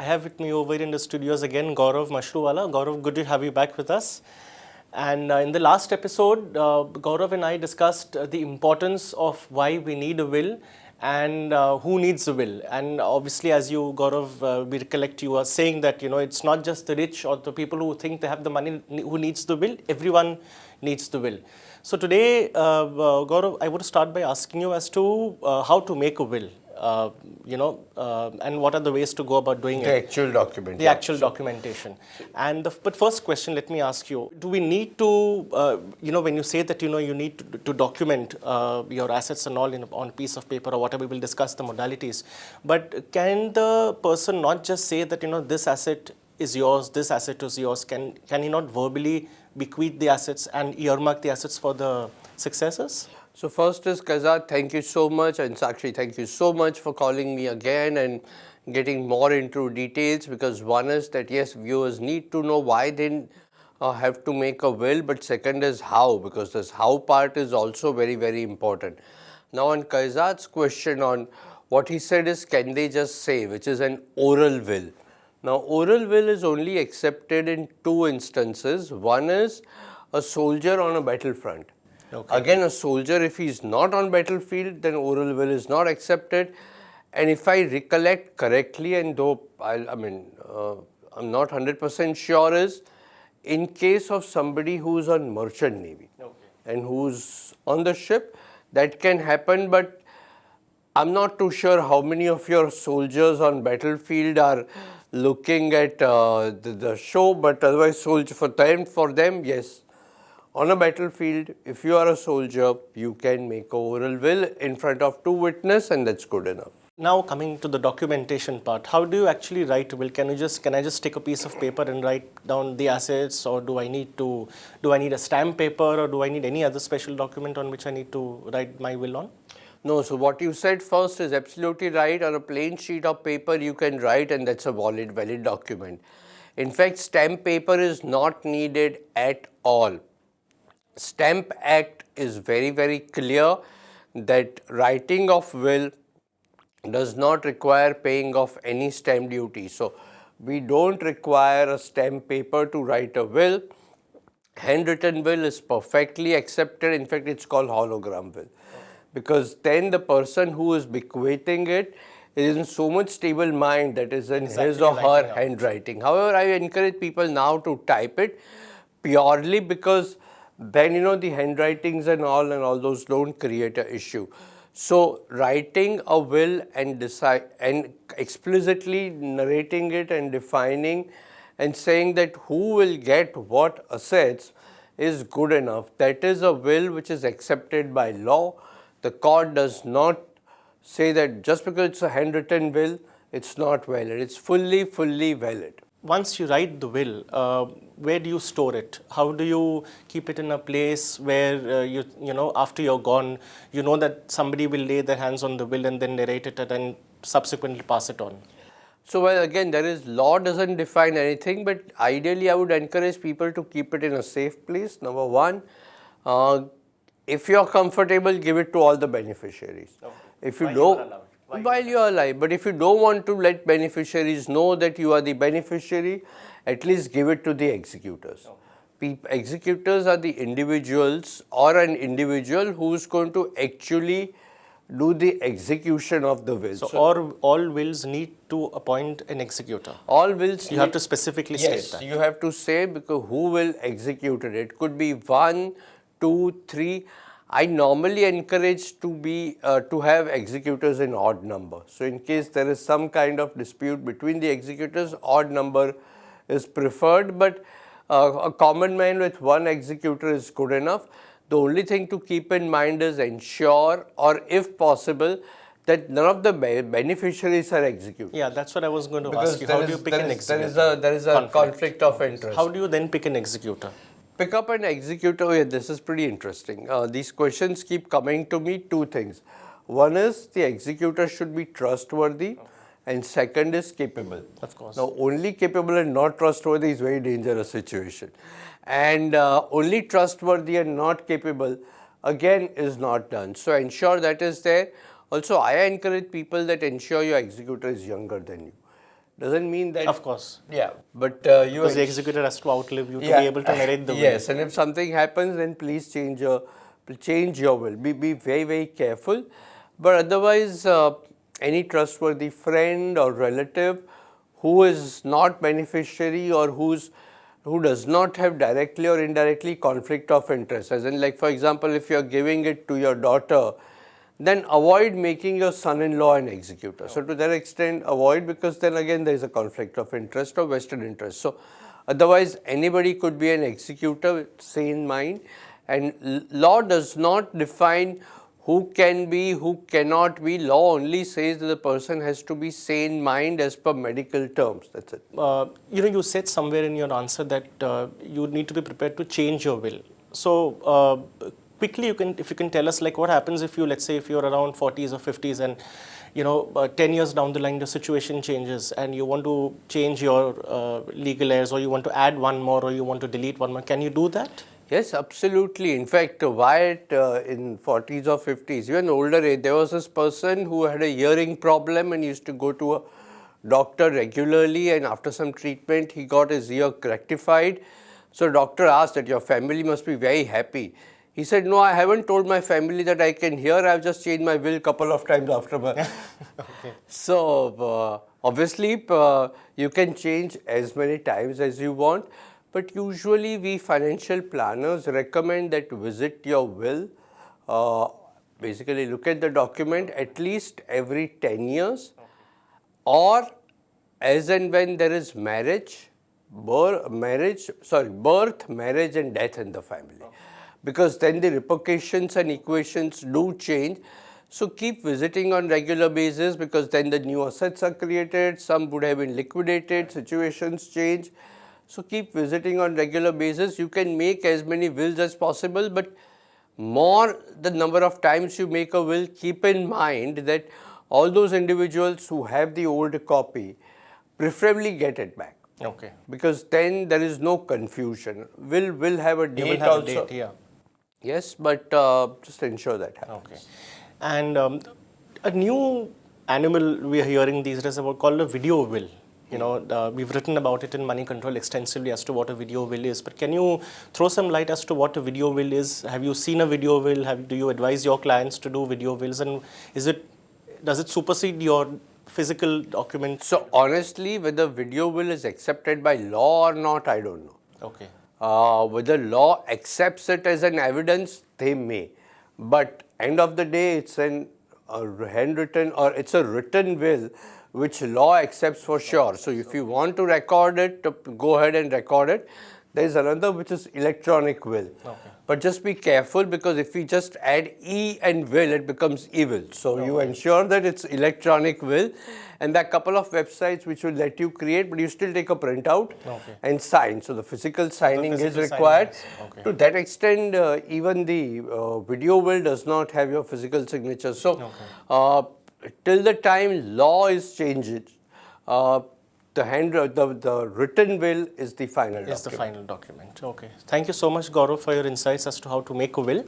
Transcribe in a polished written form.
have with me over in the studios again Gaurav Mashruwala. Gaurav, good to have you back with us. And in the last episode, Gaurav and I discussed the importance of why we need a will and who needs a will. And obviously, as you, Gaurav, we recollect, you are saying that, it's not just the rich or the people who think they have the money who needs the will. Everyone needs the will. So today, Gaurav, I would start by asking you as to how to make a will. And what are the ways to go about doing it? The actual document. The actual documentation. And but first question, let me ask you: do we need to, when you say that you need to document your assets and all on a piece of paper or whatever, we will discuss the modalities. But can the person not just say that this asset is yours, this asset is yours? Can he not verbally bequeath the assets and earmark the assets for the successors? So first is Kayezad, thank you so much, and Sakshi, thank you so much for calling me again and getting more into details, because one is that yes, viewers need to know why they have to make a will, but second is how, because this how part is also very, very important. Now on Kayezad's question on what he said is, can they just say, which is an oral will. Now oral will is only accepted in two instances. One is a soldier on a battlefront. Okay. Again, a soldier, if he is not on battlefield, then oral will is not accepted. And if I recollect correctly, and though I'm not 100% sure, is in case of somebody who is on merchant navy and who's on the ship, that can happen. But I'm not too sure how many of your soldiers on battlefield are looking at the show. But otherwise, for them, yes. On a battlefield, if you are a soldier, you can make an oral will in front of two witnesses, and that's good enough. Now coming to the documentation part, how do you actually write a will? Can I just take a piece of paper and write down the assets, or do I need a stamp paper, or do I need any other special document on which I need to write my will on? No, so what you said first is absolutely right. On a plain sheet of paper you can write, and that's a valid document. In fact, stamp paper is not needed at all. Stamp Act is very, very clear that writing of will does not require paying of any stamp duty. So we don't require a stamp paper to write a will. Handwritten will is perfectly accepted. In fact, it's called hologram will, because then the person who is bequeathing it is in so much stable mind that is in his or her handwriting. However, I encourage people now to type it purely because then the handwritings and all those don't create an issue. So writing a will and explicitly narrating it and defining and saying that who will get what assets is good enough. That is a will which is accepted by law. The court does not say that just because it's a handwritten will, it's not valid. It's fully valid. Once you write the will, where do you store it? How do you keep it in a place where after you're gone, that somebody will lay their hands on the will and then narrate it and then subsequently pass it on? So, well, again, law doesn't define anything, but ideally I would encourage people to keep it in a safe place. Number one, if you're comfortable, give it to all the beneficiaries. Okay. If you don't, while you are alive. But if you don't want to let beneficiaries know that you are the beneficiary, at least give it to the executors. Executors are the individuals or an individual who is going to actually do the execution of the will. So all wills need to appoint an executor. All wills. You have to specifically state that. Yes, you have to say, because who will execute it. It could be 1, 2, 3. I normally encourage to have executors in odd number. So in case there is some kind of dispute between the executors, odd number is preferred, but a common man with one executor is good enough. The only thing to keep in mind is ensure, or if possible, that none of the beneficiaries are executed. Yeah, that's what I was going to ask you. How do you pick an executor? There is a conflict of interest. How do you then pick an executor? Pick up an executor. Yeah, this is pretty interesting. These questions keep coming to me. Two things. One is the executor should be trustworthy, and second is capable. Of course. Now, only capable and not trustworthy is a very dangerous situation. And only trustworthy and not capable, again, is not done. So ensure that is there. Also, I encourage people that ensure your executor is younger than you. doesn't mean that. Of course. Yeah, but you Because the executor has to outlive you to Yeah. be able to narrate the will. Yes, and if something happens, then please change your will. Be very, very careful. But otherwise, any trustworthy friend or relative who is not beneficiary or who does not have directly or indirectly conflict of interest, as in, like, for example, if you are giving it to your daughter, then avoid making your son-in-law an executor. So to that extent, avoid, because then again there is a conflict of interest or vested interest. So otherwise, anybody could be an executor with sane mind, and law does not define who can be, who cannot be. Law only says that the person has to be sane mind as per medical terms. That's it. You said somewhere in your answer that you need to be prepared to change your will. So quickly, if you can tell us, like, what happens if you, let's say, if you're around 40s or 50s, and 10 years down the line the situation changes and you want to change your legal heirs, or you want to add one more, or you want to delete one more. Can you do that? Yes, absolutely. In fact, Wyatt in 40s or 50s, even older age, there was this person who had a hearing problem and used to go to a doctor regularly, and after some treatment he got his ear rectified. So doctor asked that your family must be very happy. He said, no, I haven't told my family that I can hear. I've just changed my will couple of times after my... Okay. So obviously you can change as many times as you want. But usually we financial planners recommend that visit your will, basically look at the document at least every 10 years, or as and when there is birth, marriage and death in the family. Because then the repercussions and equations do change. So keep visiting on regular basis, because then the new assets are created, some would have been liquidated, situations change. So keep visiting on regular basis. You can make as many wills as possible, but more the number of times you make a will, keep in mind that all those individuals who have the old copy preferably get it back. Okay. Because then there is no confusion. Will have a date You will have also. a date, yeah. Yes, but just ensure that happens. Okay. And a new animal we are hearing these days about called a video will. We've written about it in Money Control extensively as to what a video will is. But can you throw some light as to what a video will is? Have you seen a video will? Do you advise your clients to do video wills? And does it supersede your physical document? So honestly, whether video will is accepted by law or not, I don't know. Okay. Whether law accepts it as an evidence, they may. But end of the day, it's a handwritten, or it's a written will which law accepts for sure. So if you want to record it, go ahead and record it. There is another which is electronic will. Okay. But just be careful, because if we just add E and will, it becomes evil. So you ensure that it's electronic will. And there are a couple of websites which will let you create, but you still take a printout and sign. So the physical signing is required. Okay. To that extent, even the video will does not have your physical signature. So till the time law is changed, the written will is the final document. Is the final document. Okay. Thank you so much, Gaurav, for your insights as to how to make a will.